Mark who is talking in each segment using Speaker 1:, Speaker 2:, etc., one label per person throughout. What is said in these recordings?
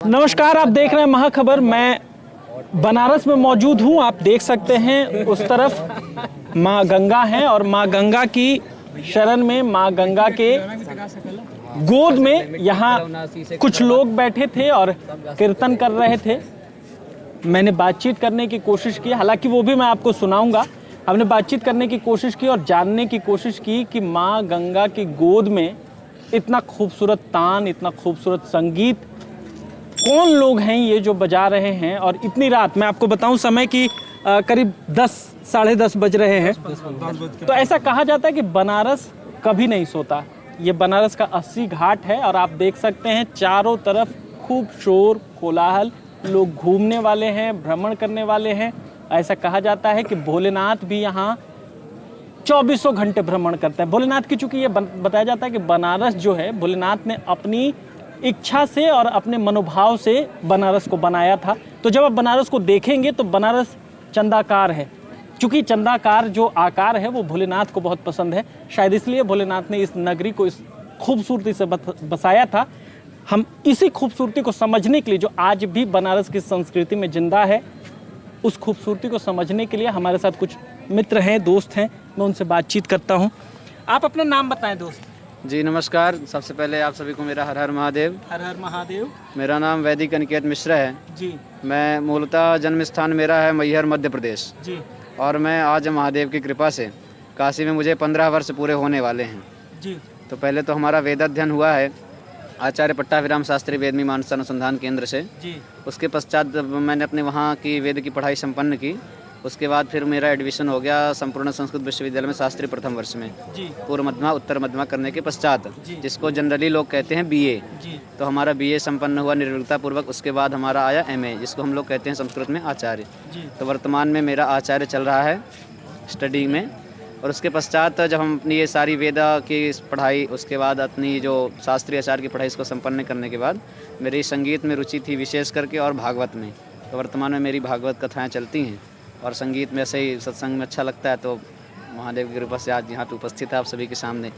Speaker 1: नमस्कार, आप देख रहे हैं महाखबर। मैं बनारस में मौजूद हूं। आप देख सकते हैं उस तरफ माँ गंगा हैं और माँ गंगा की शरण में, माँ गंगा के गोद में यहाँ कुछ लोग बैठे थे और कीर्तन कर रहे थे। मैंने बातचीत करने की कोशिश की, हालांकि वो भी मैं आपको सुनाऊंगा। हमने बातचीत करने की कोशिश की और जानने की कोशिश की कि माँ गंगा की गोद में इतना खूबसूरत तान, इतना खूबसूरत संगीत, कौन लोग हैं ये जो बजा रहे हैं। और इतनी रात, मैं आपको बताऊं समय की करीब 10 साढ़े 10 बज रहे हैं। तो ऐसा कहा जाता है कि बनारस कभी नहीं सोता। ये बनारस का 80 घाट है और आप देख सकते हैं चारों तरफ खूब शोर कोलाहल, लोग घूमने वाले हैं, भ्रमण करने वाले हैं। ऐसा कहा जाता है कि भोलेनाथ भी यहाँ 24 घंटे भ्रमण करते हैं। भोलेनाथ की, चूंकि ये बताया जाता है कि बनारस जो है, भोलेनाथ ने अपनी इच्छा से और अपने मनोभाव से बनारस को बनाया था। तो जब आप बनारस को देखेंगे तो बनारस चंदाकार है। चूंकि चंदाकार जो आकार है वो भोलेनाथ को बहुत पसंद है, शायद इसलिए भोलेनाथ ने इस नगरी को इस खूबसूरती से बसाया था। हम इसी खूबसूरती को समझने के लिए, जो आज भी बनारस की संस्कृति में जिंदा है, उस खूबसूरती को समझने के लिए हमारे साथ कुछ मित्र हैं, दोस्त हैं। मैं उनसे बातचीत करता हूँ। आप अपना नाम बताएं दोस्त।
Speaker 2: जी नमस्कार। सबसे पहले आप सभी को मेरा हर हर महादेव।
Speaker 1: हर हर महादेव।
Speaker 2: मेरा नाम वैदिक अनिकेत मिश्रा है
Speaker 1: जी।
Speaker 2: मैं मूलतः जन्म स्थान मेरा है मैहर मध्य प्रदेश
Speaker 1: जी।
Speaker 2: और मैं आज महादेव की कृपा से काशी में मुझे 15 वर्ष पूरे होने वाले हैं
Speaker 1: जी।
Speaker 2: तो पहले तो हमारा वेदाध्ययन हुआ है आचार्य पट्टाभिराम शास्त्री वेद मीमांसा अनुसंधान केंद्र से
Speaker 1: जी।
Speaker 2: उसके पश्चात मैंने अपने वहाँ की वेद की पढ़ाई संपन्न की। उसके बाद फिर मेरा एडमिशन हो गया संपूर्ण संस्कृत विश्वविद्यालय में शास्त्री प्रथम वर्ष में
Speaker 1: जी।
Speaker 2: पूर्व मध्यमा उत्तर मध्यमा करने के पश्चात, जिसको जनरली लोग कहते हैं बीए।
Speaker 1: जी।
Speaker 2: तो हमारा बीए संपन्न हुआ निर्विघ्नता पूर्वक। उसके बाद हमारा आया एमए, जिसको हम लोग कहते हैं संस्कृत में आचार्य। तो वर्तमान में मेरा आचार्य चल रहा है स्टडी में। और उसके पश्चात जब हम अपनी ये सारी वेदा की पढ़ाई, उसके बाद अपनी जो शास्त्रीय आचार्य की पढ़ाई, इसको संपन्न करने के बाद मेरी संगीत में रुचि थी विशेष करके, और भागवत में। तो वर्तमान में मेरी भागवत कथाएँ चलती हैं और संगीत में ऐसे ही सत्संग में अच्छा लगता है। तो महादेव की कृपा से आज यहाँ पे उपस्थित है आप सभी के सामने।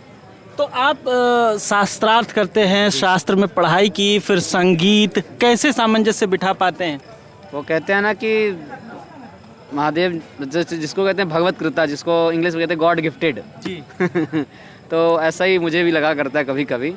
Speaker 1: तो आप शास्त्रार्थ करते हैं, शास्त्र में पढ़ाई की, फिर संगीत, कैसे सामंजस्य बिठा पाते हैं?
Speaker 2: वो कहते हैं ना कि महादेव जिसको कहते हैं भगवत कृता, जिसको इंग्लिश में कहते हैं गॉड गिफ्टेड
Speaker 1: जी।
Speaker 2: तो ऐसा ही मुझे भी लगा करता है कभी कभी,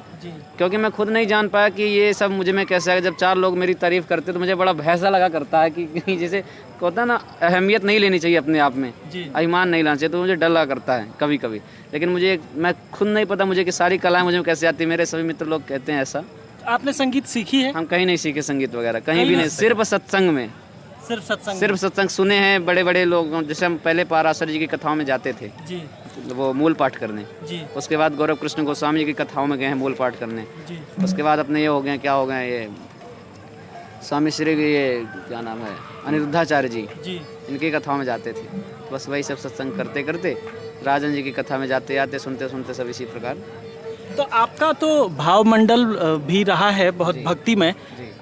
Speaker 2: क्योंकि मैं खुद नहीं जान पाया कि ये सब मुझे में कैसे आएगा। जब 4 लोग मेरी तारीफ करते तो मुझे बड़ा भैसा लगा करता है कि जैसे होता है ना, अहमियत नहीं लेनी चाहिए अपने आप में, अभिमान नहीं लाना चाहिए। तो मुझे डर लगा करता है कभी कभी। लेकिन मैं खुद नहीं पता मुझे कि सारी कलाएं मुझे कैसे आती है। मेरे सभी मित्र लोग कहते हैं ऐसा।
Speaker 1: आपने संगीत सीखी है?
Speaker 2: हम कहीं नहीं सीखे संगीत वगैरह, कहीं भी नहीं, सिर्फ सत्संग में, सिर्फ सत्संग सुने हैं। बड़े बड़े लोग, जैसे हम पहले पाराशर जी की कथाओं में जाते थे जी, वो मूल पाठ करने जी। उसके बाद गौरव कृष्ण गोस्वामी जी की कथाओं में गए हैं मूल पाठ करने जी। उसके बाद अपने ये हो गए, क्या हो गए, ये स्वामी श्री, ये क्या नाम है, अनिरुद्धाचार्य जी, इनकी कथाओं में जाते थे। बस वही सब सत्संग करते करते राजन जी की कथा में जाते आते, सुनते सुनते सब इसी प्रकार।
Speaker 1: तो आपका तो भाव मंडल भी रहा है बहुत भक्ति में।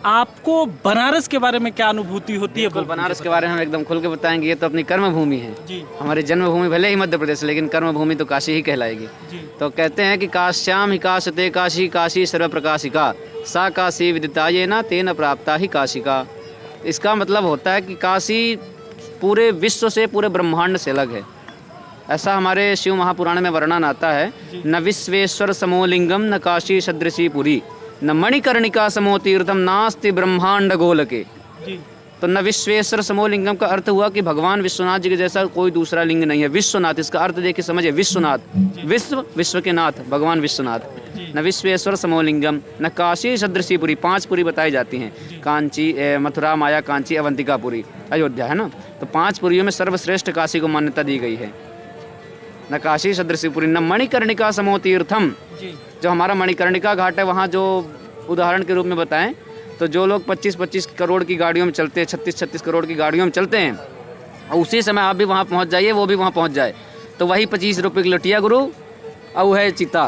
Speaker 1: आपको बनारस के बारे में क्या अनुभूति होती है?
Speaker 2: बनारस के बारे में हम एकदम खुल के बताएंगे। ये तो अपनी कर्म भूमि है जी। हमारी जन्मभूमि भले ही मध्य प्रदेश, लेकिन कर्म भूमि तो काशी ही कहलाएगी जी। तो कहते हैं कि काश्याम ही काशते काशी, काशी सर्व प्रकाशिका, सा काशी विदिताये ना तेन प्राप्ता ही काशिका। इसका मतलब होता है कि काशी पूरे विश्व से, पूरे ब्रह्मांड से अलग है। ऐसा हमारे शिव महापुराण में वर्णन आता है, न विश्वेश्वर समोलिंगम न काशी सदृशी पुरी, न मणिकर्णिका समो तीर्थम नास्ति ब्रह्मांड गोलके। तो न विश्वेश्वर समोलिंगम का अर्थ हुआ कि भगवान विश्वनाथ जी के जैसा कोई दूसरा लिंग नहीं है। विश्वनाथ, इसका अर्थ देखिए, समझिए, विश्वनाथ, विश्व के नाथ भगवान विश्वनाथ। न विश्वेश्वर समोलिंगम न काशी सदृशी पुरी। 5 पुरी बताई जाती हैं, कांची, मथुरा, माया, कांची, अवंतिकापुरी, अयोध्या, है ना। तो 5 पुरियों में सर्वश्रेष्ठ काशी को मान्यता दी गई है। न काशी सदृशी पुरी, न मणिकर्णिका समो तीर्थम। जो हमारा मणिकर्णिका घाट है, वहाँ जो उदाहरण के रूप में बताएं तो जो लोग 25-25 करोड़ की गाड़ियों में चलते हैं, 36-36 करोड़ की गाड़ियों में चलते हैं, और उसी समय आप भी वहाँ पहुँच जाइए, वो भी वहाँ पहुँच जाए, तो वही 25 रुपये की लटिया गुरु और वो है चिता।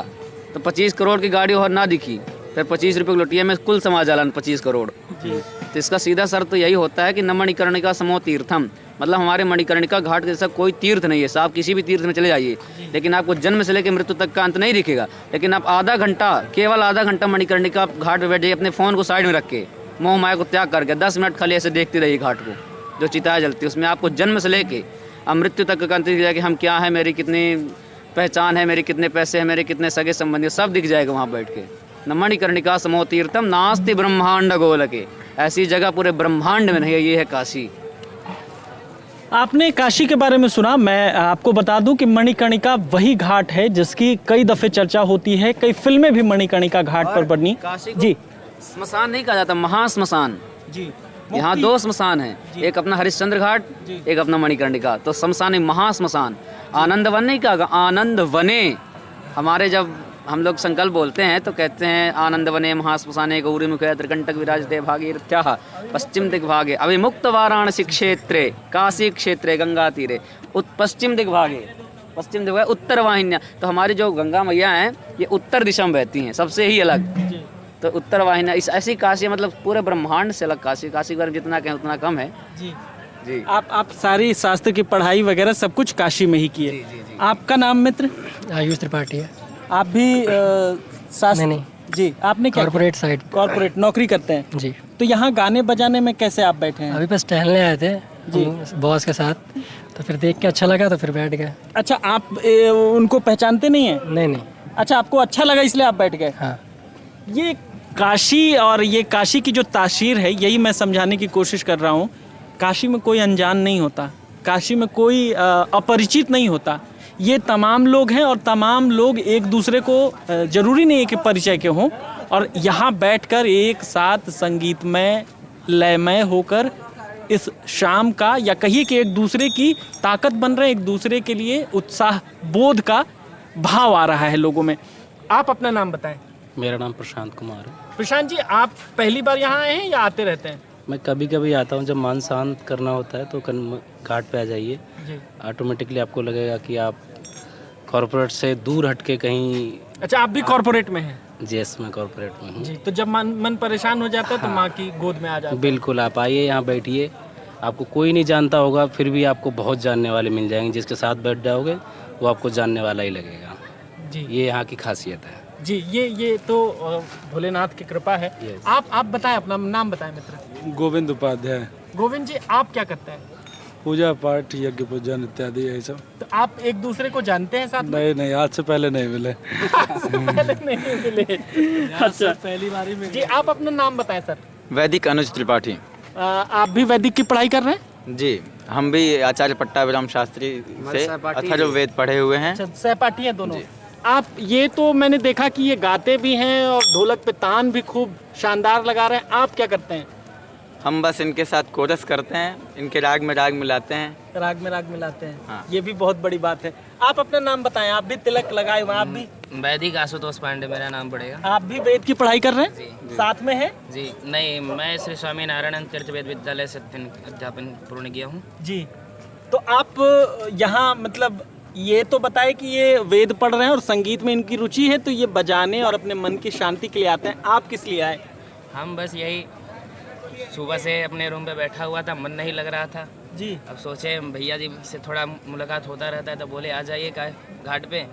Speaker 2: तो 25 करोड़ की गाड़ी और ना दिखी, फिर 25 रुपये की लटिया में कुल समा जालन 25 करोड़। तो इसका सीधा सर तो यही होता है कि न मणिकर्णिका समो तीर्थम, मतलब हमारे मणिकर्णिका घाट जैसा कोई तीर्थ नहीं है। आप किसी भी तीर्थ में चले जाइए, लेकिन आपको जन्म से लेकर मृत्यु तक का अंत नहीं दिखेगा। लेकिन आप आधा घंटा, केवल आधा घंटा मणिकर्णिका घाट पे बैठ जाइए, अपने फ़ोन को साइड में रख के, मोह माया को त्याग करके 10 मिनट खाली ऐसे देखती रही घाट को, जो चिताएं जलती, उसमें आपको जन्म से लेके मृत्यु तक का दिख जाएगा कि हम क्या है, मेरी कितनी पहचान है, मेरे कितने पैसे हैं, मेरे कितने सगे संबंधी, सब दिख जाएगा वहाँ बैठ के। न मणिकर्णिका समो तीर्थम नास्ति ब्रह्मांड गोलके, ऐसी जगह पूरे ब्रह्मांड में नहीं है, ये है काशी।
Speaker 1: आपने काशी के बारे में सुना, मैं आपको बता दूं कि मणिकर्णिका वही घाट है जिसकी कई दफे चर्चा होती है, कई फिल्में भी मणिकर्णिका घाट पर बनी।
Speaker 2: काशी को
Speaker 1: जी
Speaker 2: स्मशान नहीं कहा जाता, महाश्मशान।
Speaker 1: जी,
Speaker 2: यहाँ 2 स्मशान हैं, एक अपना हरिश्चंद्र घाट, एक अपना मणिकर्णिका। तो शमशान महाश्मशान। आनंद वन नहीं कहा, आनंद वने। हमारे जब हम लोग संकल्प बोलते हैं तो कहते हैं आनंद वने महाश्मशाने गौरी मुखे त्रिकंटक विराजते भागीरथ्याः पश्चिम दिग्भागे अविमुक्त वाराणसी क्षेत्रे काशी क्षेत्रे गंगा तीरे पश्चिम दिग्भागे, पश्चिम दिग्भागे उत्तर वाहिन्या। तो हमारी जो गंगा मैया हैं ये उत्तर दिशा में बहती हैं, सबसे ही अलग। तो उत्तर वाहिन्या इस ऐसी काशी, मतलब पूरे ब्रह्मांड से अलग काशी। काशी के बारे में जितना कहें उतना कम है।
Speaker 1: जी
Speaker 2: जी।
Speaker 1: आप सारी शास्त्र की पढ़ाई वगैरह सब कुछ काशी में ही किए। आपका नाम मित्र?
Speaker 3: आयुष त्रिपाठी है।
Speaker 1: आप भी शास्त्र?
Speaker 3: नहीं।
Speaker 1: जी, आपने क्या?
Speaker 3: Corporate side.
Speaker 1: कॉर्पोरेट नौकरी करते हैं
Speaker 3: जी।
Speaker 1: तो यहाँ गाने बजाने में कैसे आप बैठे हैं?
Speaker 3: अभी बस टहलने आए थे
Speaker 1: जी।
Speaker 3: बॉस के साथ, तो फिर देख के अच्छा लगा तो फिर बैठ गए।
Speaker 1: अच्छा, आप उनको पहचानते नहीं हैं?
Speaker 3: नहीं।
Speaker 1: अच्छा, आपको अच्छा लगा इसलिए आप बैठ गए?
Speaker 3: हाँ।
Speaker 1: ये काशी और ये काशी की जो तासीर है, यही मैं समझाने की कोशिश कर रहा हूँ। काशी में कोई अनजान नहीं होता, काशी में कोई अपरिचित नहीं होता। ये तमाम लोग हैं और तमाम लोग एक दूसरे को जरूरी नहीं है कि परिचय के हों, और यहाँ बैठकर एक साथ संगीतमय लयमय होकर इस शाम का, या कहिए कि एक दूसरे की ताकत बन रहे हैं, एक दूसरे के लिए उत्साह बोध का भाव आ रहा है लोगों में। आप अपना नाम बताएं।
Speaker 4: मेरा नाम प्रशांत कुमार है।
Speaker 1: प्रशांत जी, आप पहली बार यहाँ आए हैं या आते रहते हैं?
Speaker 4: मैं कभी कभी आता हूँ, जब मन शांत करना होता है तो घाट पे आ जाइए। ऑटोमेटिकली आपको लगेगा कि आप कॉर्पोरेट से दूर हटके कहीं।
Speaker 1: अच्छा, आप भी कॉर्पोरेट में हैं?
Speaker 4: जेस में कॉर्पोरेट में हूँ
Speaker 1: जी। तो जब मन परेशान हो जाता है तो माँ की गोद में आ जाता है?
Speaker 4: बिल्कुल, आप आइए, यहाँ बैठिए। आपको कोई नहीं जानता होगा, फिर भी आपको बहुत जानने वाले मिल जाएंगे। जिसके साथ बैठ जाओगे वो आपको जानने वाला ही लगेगा
Speaker 1: जी।
Speaker 4: ये यहाँ की खासियत है
Speaker 1: जी। ये तो भोलेनाथ की कृपा है। आप बताएं, अपना नाम बताएं मित्र।
Speaker 5: गोविंद उपाध्याय।
Speaker 1: गोविंद जी, आप क्या करते हैं?
Speaker 5: पूजा पाठ, यज्ञ पूजन इत्यादि यही सब।
Speaker 1: तो आप एक दूसरे को जानते हैं साथ में?
Speaker 5: नहीं, आज से पहले नहीं मिले।
Speaker 1: पहले नहीं मिले। अच्छा, पहली बारी में। जी, आप अपना नाम बताएं सर।
Speaker 6: वैदिक अनुज त्रिपाठी।
Speaker 1: आप भी वैदिक की पढ़ाई कर रहे हैं?
Speaker 6: जी, हम भी आचार्य पट्टाभिराम शास्त्री से अथर्ववेद पढ़े हुए हैं।
Speaker 1: अच्छा, सहपाठी हैं दोनों। आप ये तो मैंने देखा कि ये गाते भी हैं और ढोलक पे तान भी खूब शानदार लगा रहे हैं। आप क्या करते हैं?
Speaker 6: हम बस इनके साथ कोरस करते हैं, इनके राग में राग मिलाते हैं।
Speaker 1: राग में राग मिलाते हैं।
Speaker 6: हाँ।
Speaker 1: ये भी बहुत बड़ी बात है। आप अपना नाम बताएं। आप भी तिलक लगाए हुए, आप भी?
Speaker 7: वैदिक आशुतोष पांडे मेरा नाम पड़ेगा।
Speaker 1: आप भी वेद की पढ़ाई कर रहे हैं?
Speaker 7: जी।
Speaker 1: साथ में है?
Speaker 7: जी नहीं, मैं श्री स्वामी नारायण तीर्थ वेद विद्यालय से अध्यापन पूर्ण किया हूँ।
Speaker 1: जी। तो आप यहाँ मतलब ये तो बताए कि ये वेद पढ़ रहे हैं और संगीत में इनकी रुचि है, तो ये बजाने और अपने मन की शांति के लिए आते हैं। आप किस लिए आए?
Speaker 7: हम बस यही सुबह से अपने रूम पे बैठा हुआ था, मन नहीं लग रहा था
Speaker 1: जी।
Speaker 7: अब सोचे भैया जी से थोड़ा मुलाकात होता रहता है तो बोले आ जाइए घाट पे,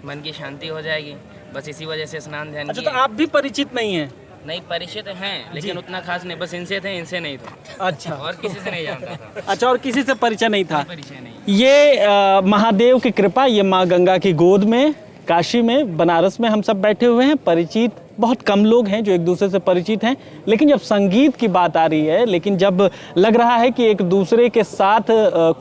Speaker 7: मन की शांति हो जाएगी। बस इसी वजह से स्नान ध्यान
Speaker 1: अच्छा,
Speaker 7: किए।
Speaker 1: तो आप भी परिचित नहीं हैं?
Speaker 7: नहीं, परिचित हैं लेकिन उतना खास नहीं, बस इनसे थे, इनसे नहीं थे।
Speaker 1: अच्छा।
Speaker 7: और किसी से नहीं जानता था।
Speaker 1: अच्छा, और किसी से परिचय नहीं था?
Speaker 7: परिचय नहीं।
Speaker 1: ये महादेव की कृपा, ये माँ गंगा की गोद में काशी में बनारस में हम सब बैठे हुए हैं। परिचित बहुत कम लोग हैं जो एक दूसरे से परिचित हैं, लेकिन जब संगीत की बात आ रही है, लेकिन जब लग रहा है कि एक दूसरे के साथ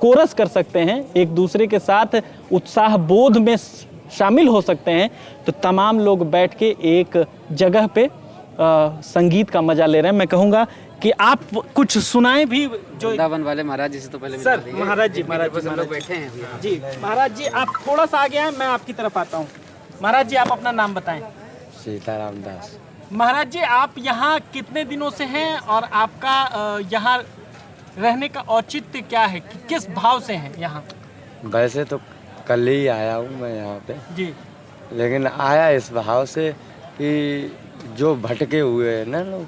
Speaker 1: कोरस कर सकते हैं, एक दूसरे के साथ उत्साह बोध में शामिल हो सकते हैं, तो तमाम लोग बैठ के एक जगह पे संगीत का मजा ले रहे हैं। मैं कहूँगा कि आप कुछ सुनाएं भी। जो
Speaker 2: वृंदावन वाले महाराज जी से तो पहले
Speaker 1: सर, महाराज जी
Speaker 2: हम लोग बैठे हैं
Speaker 1: जी। महाराज जी, आप थोड़ा सा आगे आए, मैं आपकी तरफ आता हूँ। महाराज जी, आप अपना नाम बताएं।
Speaker 5: सीताराम दास।
Speaker 1: महाराज जी, आप यहाँ कितने दिनों से हैं और आपका यहाँ रहने का औचित्य क्या है, किस भाव से हैं यहाँ?
Speaker 8: वैसे तो कल ही आया हूँ मैं यहाँ पे
Speaker 1: जी,
Speaker 8: लेकिन आया इस भाव से कि जो भटके हुए हैं ना लोग,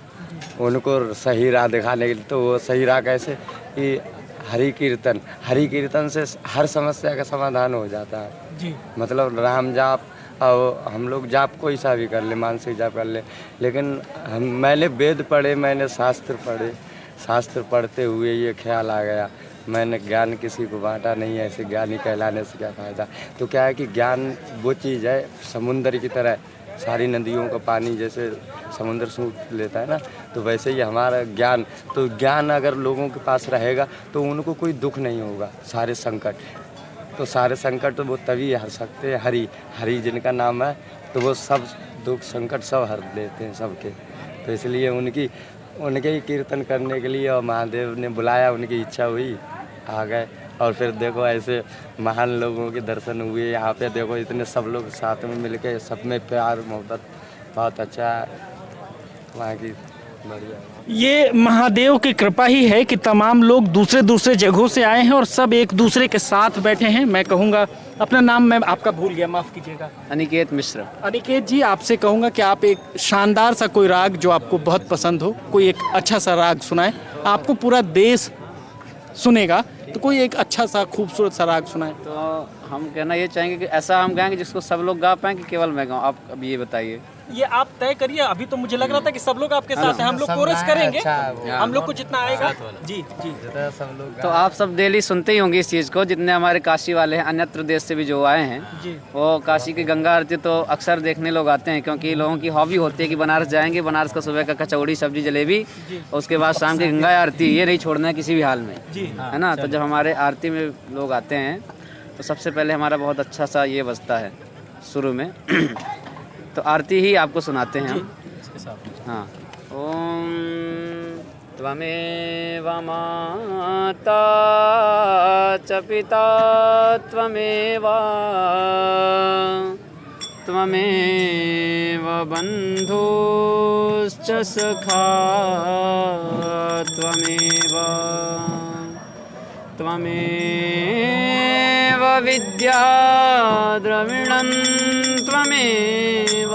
Speaker 8: उनको सही राह दिखाने के लिए। तो वो सही राह कैसे कि हरि कीर्तन से हर समस्या का समाधान हो जाता है।
Speaker 1: जी।
Speaker 8: मतलब राम जाप और हम लोग जाप कोई सा भी कर ले, मानसिक जाप कर ले, लेकिन मैंने वेद पढ़े, मैंने शास्त्र पढ़े, शास्त्र पढ़ते हुए ये ख्याल आ गया, मैंने ज्ञान किसी को बांटा नहीं है, ऐसे ज्ञानी कहलाने से क्या फ़ायदा। तो क्या है कि ज्ञान वो चीज़ है समुंदर की तरह, सारी नदियों का पानी जैसे समुंदर सूख लेता है ना, तो वैसे ही हमारा ज्ञान, तो ज्ञान अगर लोगों के पास रहेगा तो उनको कोई दुख नहीं होगा। सारे संकट, तो सारे संकट तो वो तभी हर सकते हैं, हरि जिनका नाम है, तो वो सब दुख संकट सब हर देते हैं सबके। तो इसलिए उनके ही कीर्तन करने के लिए और महादेव ने बुलाया, उनकी इच्छा हुई, आ गए। और फिर देखो ऐसे महान लोगों के दर्शन हुए यहाँ पे, देखो इतने सब लोग साथ में मिलके, सब में प्यार मोहब्बत, बहुत अच्छा वहाँ की बढ़िया।
Speaker 1: ये महादेव की कृपा ही है कि तमाम लोग दूसरे दूसरे जगहों से आए हैं और सब एक दूसरे के साथ बैठे हैं। मैं कहूँगा, अपना नाम मैं आपका भूल गया, माफ़ कीजिएगा।
Speaker 2: अनिकेत मिश्रा।
Speaker 1: अनिकेत जी, आपसे कहूँगा कि आप एक शानदार सा कोई राग जो आपको बहुत पसंद हो, कोई एक अच्छा सा राग सुनाएं। आपको पूरा देश सुनेगा, तो कोई एक अच्छा सा खूबसूरत सा राग सुनाएं।
Speaker 2: तो हम कहना ये चाहेंगे कि ऐसा हम गाएंगे जिसको सब लोग गा पाएँ कि केवल मैं गाऊँ। आप अभी ये बताइए।
Speaker 1: ये आप तय करिए। अभी तो मुझे लग रहा था कि सब लोग आपके साथ हैं, हम लोग कोरस करेंगे, हम लोग को जितना आएगा। जी जी,
Speaker 8: सब लोग
Speaker 2: तो आप सब डेली सुनते ही होंगे इस चीज़ को, जितने हमारे काशी वाले हैं, अन्यत्र देश से भी जो आए हैं, वो काशी की गंगा आरती तो अक्सर देखने लोग आते हैं, क्योंकि लोगों की हॉबी होती है कि बनारस जाएंगे, बनारस का सुबह का कचौड़ी सब्जी जलेबी, और उसके बाद शाम की गंगा आरती, ये नहीं छोड़ना है किसी भी हाल में, है ना। तो जब हमारे आरती में लोग आते हैं तो सबसे पहले हमारा बहुत अच्छा सा ये बजता है शुरू में तो आरती ही आपको सुनाते हैं हम। हाँ, ओम त्वमेव माता च पिता त्वमेव बन्धुश्च सखा त्वमेव विद्या द्रविणं त्वमेव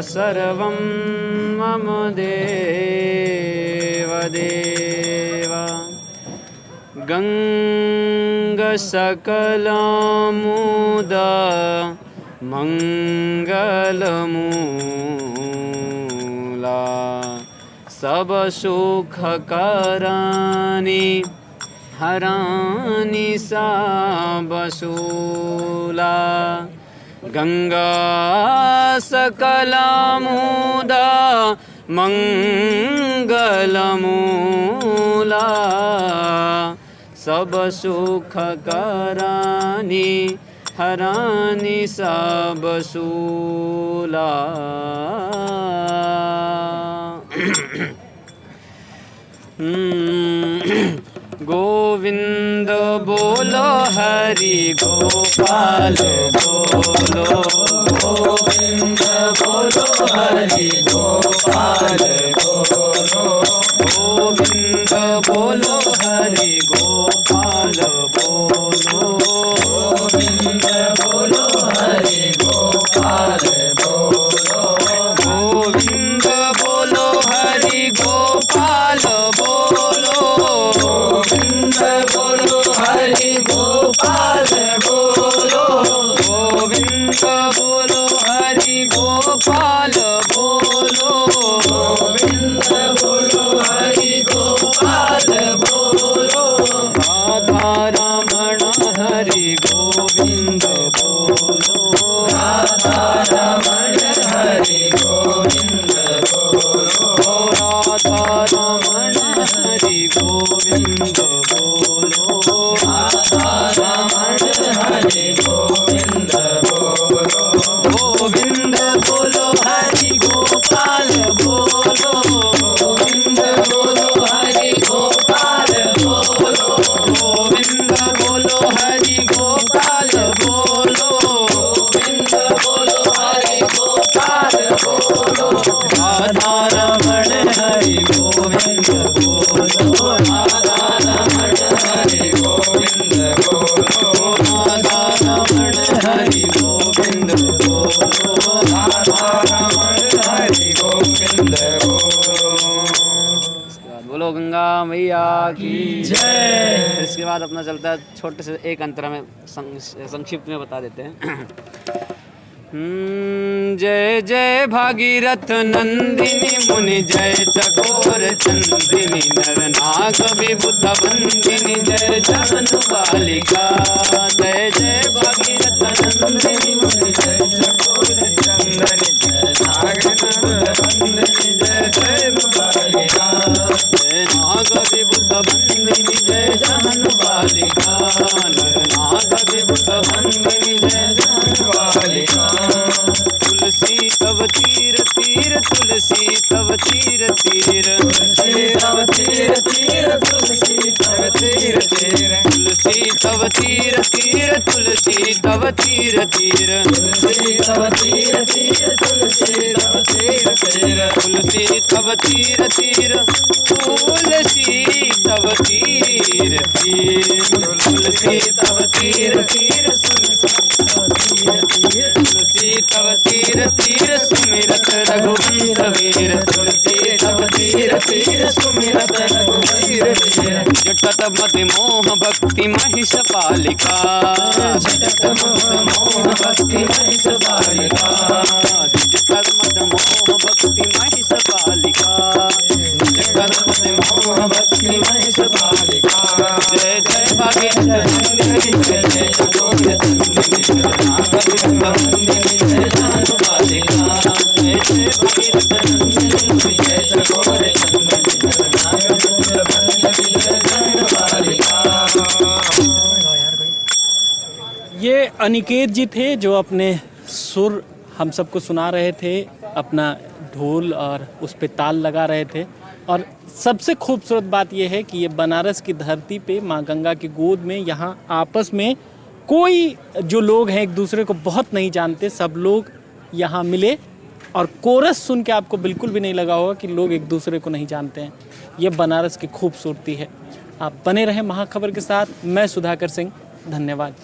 Speaker 2: सर्वं मम देव गङ्गसकलमुदा मंगलमूला सब सुख करानी हरानी सा बसूला गंगा सकलमुदा मंगलमूला सब सुख करानी हरानी सा बसूला। गोविंद बोलो हरि गोपाल बोलो गोविंद बोलो हरि गोपाल बोलो गोविंद बोलो हरि गोपाल बोलो गोविंद बोलो हरि गोपाल बोलो गोविंद बोलो हरि गोपाल बोलो गोविंद बोलो हरि गोपाल बोलो गोविंद बोलो हरि गोपाल बोलो गोविंद बोलो हरि गोपाल बोलो राधा रमण हरि गोविंद बोलो राधा रमण हरि गोविंद बोलो राधा रमण हरि गोविंद बोलो राधा रमण हरि गोविंद बोलो गोविंद बोलो हरि गोपाल बोलो गोविंद बोलो हरि गोपाल बोलो गोविंद बोलो हरि गोपाल बोलो गोविंद बोलो हरि गोपाल बोलो राधा रमण हरि गोविंद बोलो राधा रमण हरि गोविंद बोलो राधा रमण बाद अपना चलता है छोटे से एक अंतरा में संक्षिप्त में बता देते हैं। जय जय भागीरथ नंदिनी मुनि जय चकोर चंदिनी नर नाग विबुध बंदिनी जय जहन बालिका। जय जय भागीरथ नंदिनी मुनि जय चकोर चंदिनी जय नाग विबुध बंदिनी जय जहन बालिका। जय नाग विबुध बंदिनी जय जहन बालिका। नर नाग विबुध बंदिनी जय जहन बालिका। तुलसी तव तीर तीर तुलसी तव तीर तीर तुलसी तव तीर तीर तुलसी तव तीर तीर तुलसी तव तीर तीर तुलसी तव तीर तीर तुलसी तव तीर तीर तुलसी तव तीर तीर तुलसी तव तीर तीर तुलसी तव तीर तीर तुलसी तव तीर तीर तुलसी तव तीर तीर सुमिरत रघुवीर वीर तुलसी तव तीर तीर सुमिरत रघुवीर वीर। जटत मति मोह भक्ति महिष पालिका। जटत मत मोह भक्ति महिष पालिका। जटत मत मोह भक्ति महिष पालिका। जटत मत मोह भक्ति महिष पालिका। जय जय भागीरथ नंदिनी जय जय चकोर चंदिनी जय नाग विबुध बंदिनी जय जहन बालिका। जय जय भागीरथ नंदिनी जय चकोर चंदिनी जय नाग विबुध बंदिनी जय जहन बालिका।
Speaker 1: ये अनिकेत जी थे जो अपने सुर हम सबको सुना रहे थे, अपना ढोल और उस पे ताल लगा रहे थे। और सबसे खूबसूरत बात यह है कि ये बनारस की धरती पे माँ गंगा की गोद में यहाँ आपस में कोई जो लोग हैं एक दूसरे को बहुत नहीं जानते, सब लोग यहाँ मिले और कोरस सुन के आपको बिल्कुल भी नहीं लगा होगा कि लोग एक दूसरे को नहीं जानते हैं। ये बनारस की खूबसूरती है। आप बने रहें महाखबर के साथ। मैं सुधाकर सिंह, धन्यवाद।